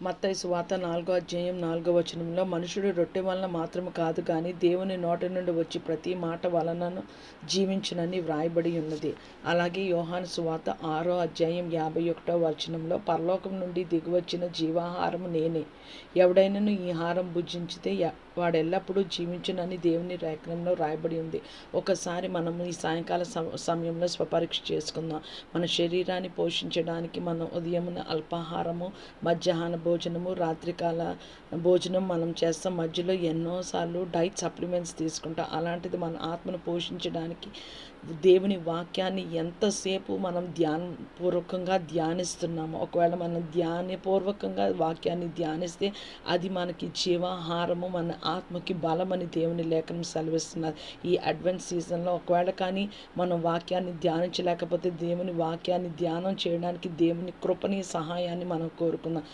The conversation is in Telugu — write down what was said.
మత్తయి సువార్త 4:4 మనుషుడు రొట్టె వలన మాత్రము కాదు కానీ దేవుని నోటి నుండి వచ్చి ప్రతి మాట వలనను జీవించునని వ్రాయబడి ఉన్నది. అలాగే యోహాను సువార్త 6:51 పరలోకం నుండి దిగివచ్చిన జీవాహారము నేనే, ఎవడైనను ఈ ఆహారం భుజించితే వాడెల్లప్పుడూ జీవించునని దేవుని లేఖనంలో రాయబడి ఉంది. ఒకసారి మనం ఈ సాయంకాల సమయంలో స్వపరీక్ష చేసుకుందాం. మన శరీరాన్ని పోషించడానికి మనం ఉదయమున అల్పాహారము, మధ్యాహ్న భోజనము, రాత్రికాల భోజనం మనం చేస్తాం. మధ్యలో ఎన్నోసార్లు డైట్ సప్లిమెంట్స్ తీసుకుంటాం. అలాంటిది మన ఆత్మను పోషించడానికి దేవుని వాక్యాన్ని ఎంతసేపు మనం ధ్యానపూర్వకంగా ధ్యానిస్తున్నాము. ఒకవేళ మనం ధ్యానపూర్వకంగా వాక్యాన్ని ధ్యానిస్తే అది మనకి జీవాహారము, మన ఆత్మకి బలమని దేవుని లేఖనం సెలవిస్తున్నారు. ఈ అడ్వెంట్ సీజన్లో ఒకవేళ కానీ మనం వాక్యాన్ని ధ్యానించలేకపోతే దేవుని వాక్యాన్ని ధ్యానం చేయడానికి దేవుని కృపని, సహాయాన్ని మనం కోరుకుందాం.